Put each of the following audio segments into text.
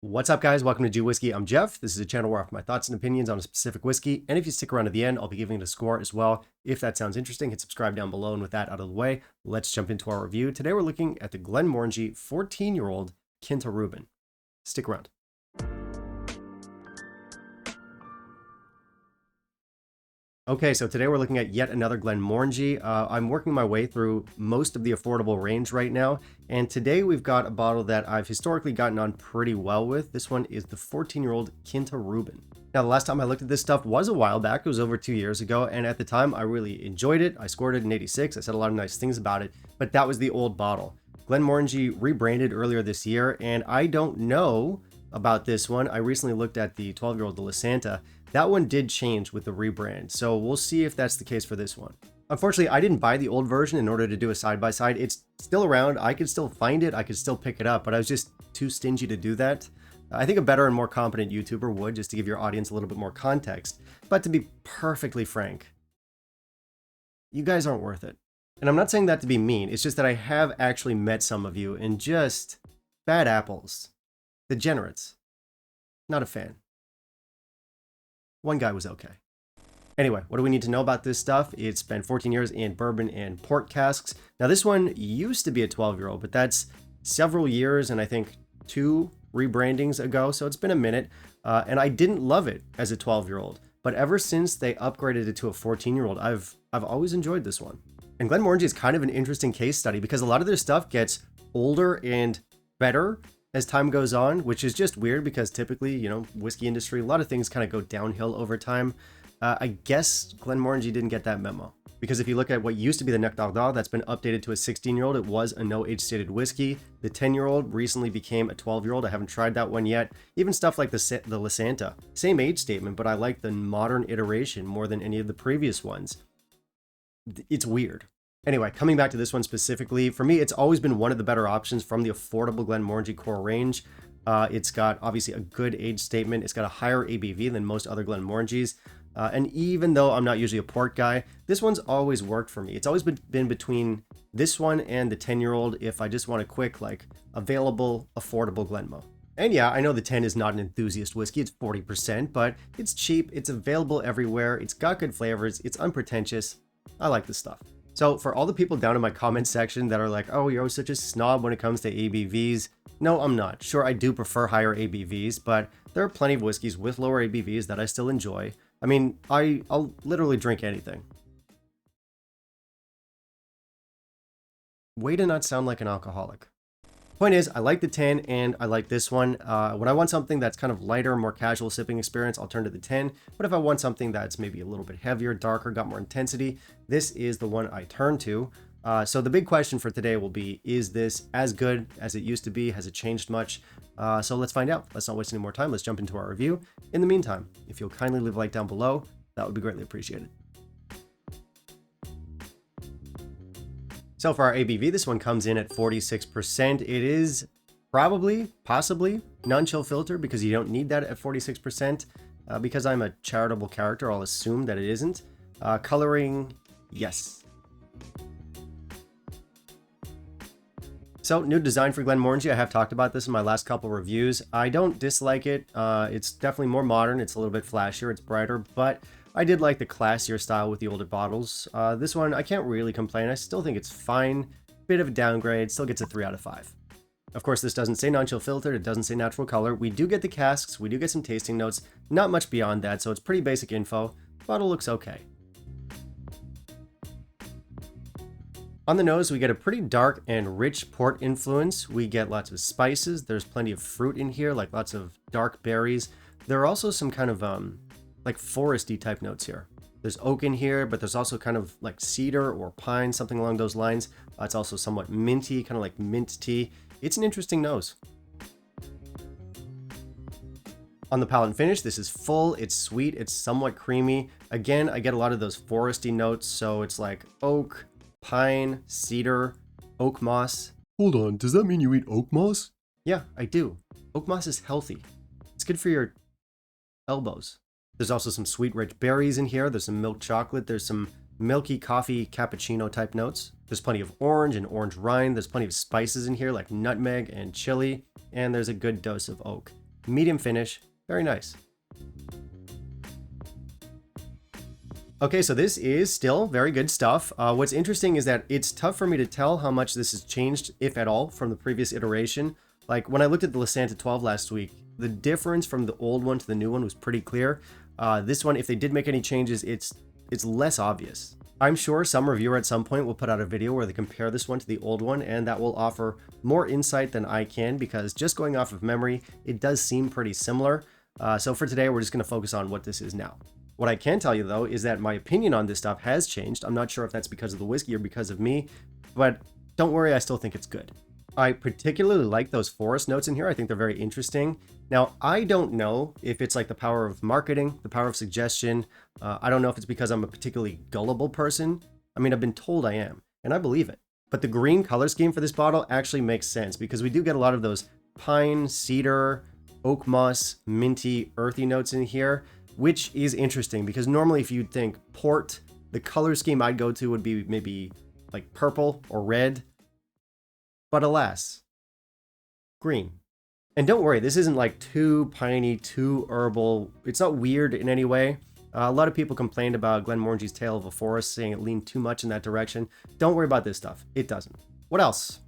What's up, guys? Welcome to Do Whiskey. I'm Jeff. This is a channel where I offer my thoughts and opinions on a specific whiskey. And if you stick around to the end, I'll be giving it a score as well. If that sounds interesting, hit subscribe down below. And with that out of the way, let's jump into our review. Today, we're looking at the Glenmorangie 14-year-old Quinta Ruban. Stick around. Okay, so today we're looking at yet another Glenmorangie. I'm working my way through most of the affordable range right now, and today we've got a bottle that I've historically gotten on pretty well with. This one is the 14-year-old Quinta Ruban. Now, the last time I looked at this stuff was a while back. It was over 2 years ago, and at the time I really enjoyed it. I scored it in 86. I said a lot of nice things about it, but that was the old bottle. Glenmorangie rebranded earlier this year, and I don't know about this one. I recently looked at the 12-year-old De La Santa. That one did change with the rebrand, so we'll see if that's the case for this one. Unfortunately, I didn't buy the old version in order to do a side-by-side. It's still around. I could still find it. I could still pick it up, but I was just too stingy to do that. I think a better and more competent YouTuber would, just to give your audience a little bit more context. But to be perfectly frank, you guys aren't worth it. And I'm not saying that to be mean. It's just that I have actually met some of you and just bad apples. Degenerates. Not a fan. One guy was okay. Anyway, what do we need to know about this stuff? It's been 14 years in bourbon and port casks. Now, this one used to be a 12-year-old, but that's several years and I think 2 rebrandings ago, so it's been a minute. And I didn't love it as a 12-year-old, but ever since they upgraded it to a 14-year-old, I've always enjoyed this one. And Glenmorangie is kind of an interesting case study because a lot of their stuff gets older and better as time goes on, which is just weird because typically, you know, whiskey industry, a lot of things kind of go downhill over time. I guess Glenmorangie didn't get that memo, because if you look at what used to be the Neck d'Ardagh that's been updated to a 16-year-old, it was a no age stated whiskey. The 10-year-old recently became a 12-year-old. I haven't tried that one yet. Even stuff like the La Santa, same age statement, but I like the modern iteration more than any of the previous ones. It's weird. Anyway, coming back to this one specifically, for me, it's always been one of the better options from the affordable Glenmorangie core range. It's got obviously a good age statement. It's got a higher ABV than most other Glenmorangies. And even though I'm not usually a port guy, this one's always worked for me. It's always been between this one and the 10-year-old if I just want a quick, like, available, affordable Glenmo. And yeah, I know the 10 is not an enthusiast whiskey. It's 40%, but it's cheap. It's available everywhere. It's got good flavors. It's unpretentious. I like this stuff. So for all the people down in my comment section that are like, oh, you're such a snob when it comes to ABVs. No, I'm not. Sure, I do prefer higher ABVs, but there are plenty of whiskeys with lower ABVs that I still enjoy. I mean, I'll literally drink anything. Way to not sound like an alcoholic. Point is, I like the 10 and I like this one. When I want something that's kind of lighter, more casual sipping experience, I'll turn to the 10. But if I want something that's maybe a little bit heavier, darker, got more intensity, this is the one I turn to. So the big question for today will be, is this as good as it used to be? Has it changed much? So let's find out. Let's not waste any more time. Let's jump into our review. In the meantime, if you'll kindly leave a like down below, that would be greatly appreciated. So for our ABV, this one comes in at 46%. It is probably, possibly, non-chill filter because you don't need that at 46%. Because I'm a charitable character, I'll assume that it isn't. Coloring, yes. So, new design for Glenmorangie. I have talked about this in my last couple reviews. I don't dislike it. It's definitely more modern. It's a little bit flashier. It's brighter, but I did like the classier style with the older bottles. This one, I can't really complain. I still think it's fine. Bit of a downgrade. Still gets a 3 out of 5. Of course, this doesn't say non-chill filtered. It doesn't say natural color. We do get the casks. We do get some tasting notes. Not much beyond that, so it's pretty basic info. Bottle looks okay. On the nose, we get a pretty dark and rich port influence. We get lots of spices. There's plenty of fruit in here, like lots of dark berries. There are also some kind of like foresty type notes here. There's oak in here, but there's also kind of like cedar or pine, something along those lines. It's also somewhat minty, kind of like mint tea. It's an interesting nose. On the palate and finish, this is full, it's sweet, it's somewhat creamy. Again, I get a lot of those foresty notes, so it's like oak, pine, cedar, oak moss. Hold on, does that mean you eat oak moss? Yeah, I do. Oak moss is healthy. It's good for your elbows. There's also some sweet rich berries in here. There's some milk chocolate. There's some milky coffee cappuccino type notes. There's plenty of orange and orange rind. There's plenty of spices in here like nutmeg and chili. And there's a good dose of oak. medium finish, very nice. Okay, so this is still very good stuff. What's interesting is that it's tough for me to tell how much this has changed, if at all, from the previous iteration. Like when I looked at the Lasanta 12 last week, the difference from the old one to the new one was pretty clear. This one, if they did make any changes, it's less obvious. I'm sure some reviewer at some point will put out a video where they compare this one to the old one, and that will offer more insight than I can, because just going off of memory, it does seem pretty similar. So for today, we're just going to focus on what this is now. What I can tell you, though, is that my opinion on this stuff has changed. I'm not sure if that's because of the whiskey or because of me, but don't worry, I still think it's good. I particularly like those forest notes in here. I think they're very interesting. Now, I don't know if it's like the power of marketing, the power of suggestion. I don't know if it's because I'm a particularly gullible person. I mean, I've been told I am, and I believe it. But the green color scheme for this bottle actually makes sense, because we do get a lot of those pine, cedar, oak moss, minty, earthy notes in here, which is interesting because normally if you'd think port, the color scheme I'd go to would be maybe like purple or red. But alas, green. And don't worry, this isn't like too piney, too herbal. It's not weird in any way. A lot of people complained about Glenmorangie's Tale of a Forest, saying it leaned too much in that direction. Don't worry about this stuff. It doesn't. What else?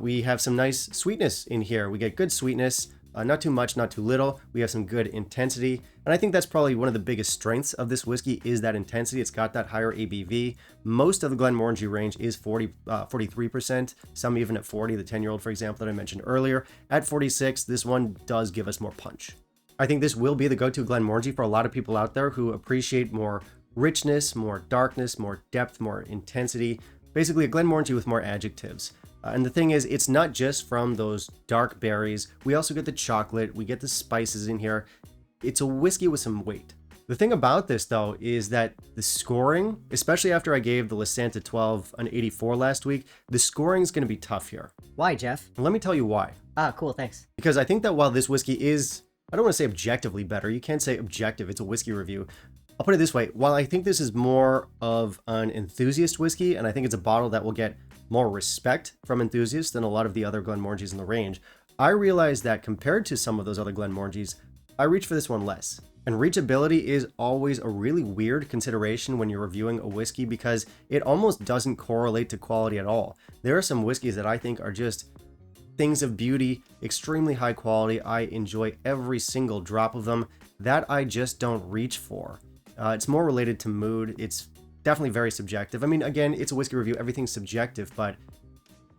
We have some nice sweetness in here. We get good sweetness. Not too much, not too little. We have some good intensity. And I think that's probably one of the biggest strengths of this whiskey is that intensity. It's got that higher ABV. Most of the Glenmorangie range is 43%, some even at 40, the 10-year-old, for example, that I mentioned earlier. At 46, this one does give us more punch. I think this will be the go-to Glenmorangie for a lot of people out there who appreciate more richness, more darkness, more depth, more intensity. Basically a Glenmorangie with more adjectives. And the thing is, it's not just from those dark berries. We also get the chocolate, we get the spices in here. It's a whiskey with some weight. The thing about this, though, is that the scoring, especially after I gave the Lasanta 12 an 84 last week, the scoring is going to be tough here. Why, Jeff? And let me tell you why. Ah, cool, thanks. Because I think that while this whiskey is, I don't want to say objectively better, you can't say objective, it's a whiskey review. I'll put it this way, while I think this is more of an enthusiast whiskey, and I think it's a bottle that will get more respect from enthusiasts than a lot of the other Glenmorangies in the range, I realize that compared to some of those other Glenmorangies, I reach for this one less. And reachability is always a really weird consideration when you're reviewing a whiskey because it almost doesn't correlate to quality at all. There are some whiskeys that I think are just things of beauty, extremely high quality. I enjoy every single drop of them that I just don't reach for. It's more related to mood. It's definitely very subjective. I mean, again, it's a whiskey review. Everything's subjective, but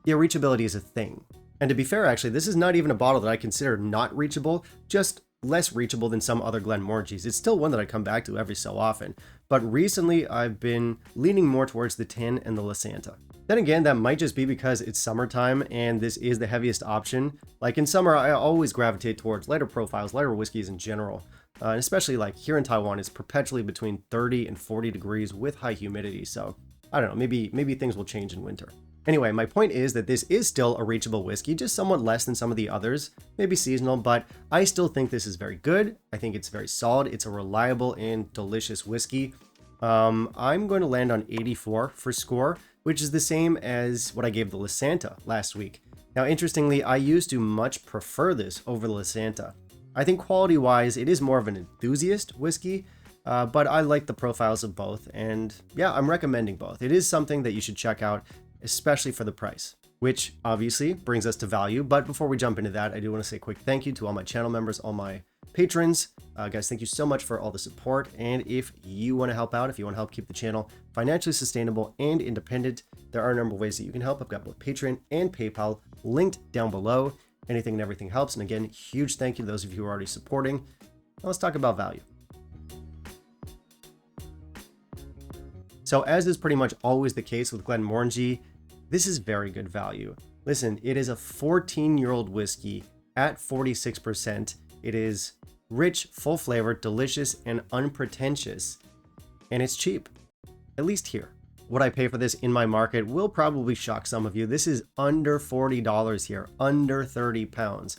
yeah, reachability is a thing. And to be fair, actually, this is not even a bottle that I consider not reachable, just less reachable than some other Glenmorangies. It's still one that I come back to every so often. But recently, I've been leaning more towards the 10 and the Lasanta. Then again, that might just be because it's summertime and this is the heaviest option. Like in summer, I always gravitate towards lighter profiles, lighter whiskeys in general. And especially like here in Taiwan, it's perpetually between 30 and 40 degrees with high humidity. So I don't know, maybe things will change in winter. Anyway, my point is that this is still a reachable whiskey, just somewhat less than some of the others, maybe seasonal, but I still think this is very good. I think it's very solid. It's a reliable and delicious whiskey. I'm going to land on 84 for score, which is the same as what I gave the Lasanta last week. Now, interestingly, I used to much prefer this over the Lasanta. I think quality-wise, it is more of an enthusiast whiskey, but I like the profiles of both, and yeah, I'm recommending both. It is something that you should check out, especially for the price, which obviously brings us to value. But before we jump into that, I do want to say a quick thank you to all my channel members, all my patrons. Guys, thank you so much for all the support. And if you want to help out, if you want to help keep the channel financially sustainable and independent, there are a number of ways that you can help. I've got both Patreon and PayPal linked down below. Anything and everything helps. And again, huge thank you to those of you who are already supporting. Now let's talk about value. So as is pretty much always the case with Glenmorangie, this is very good value. Listen, it is a 14-year-old whiskey at 46%. It is rich, full flavor, delicious, and unpretentious. And it's cheap, at least here. What I pay for this in my market will probably shock some of you. This is under $40 here, under 30 pounds.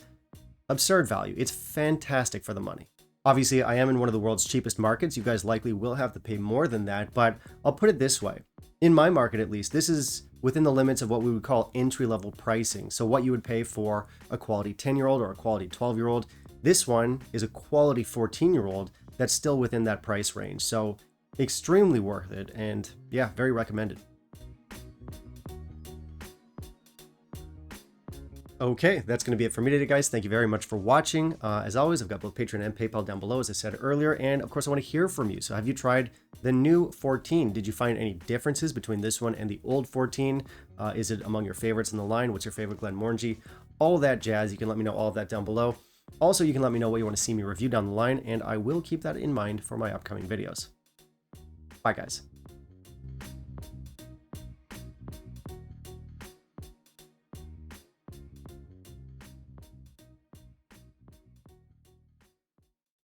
Absurd value. It's fantastic for the money. Obviously, I am in one of the world's cheapest markets. You guys likely will have to pay more than that, but I'll put it this way. In my market, at least, this is within the limits of what we would call entry-level pricing. So what you would pay for a quality 10-year-old or a quality 12-year-old. This one is a quality 14-year-old that's still within that price range. So extremely worth it, and yeah, very recommended. Okay, that's going to be it for me today, guys. Thank you very much for watching. As always, I've got both Patreon and PayPal down below, as I said earlier. And of course, I want to hear from you. So have you tried the new 14? Did you find any differences between this one and the old 14? Is it among your favorites in the line? What's your favorite Glenmorangie? All that jazz. You can let me know all of that down below. Also, you can let me know what you want to see me review down the line, and I will keep that in mind for my upcoming videos. Bye, guys.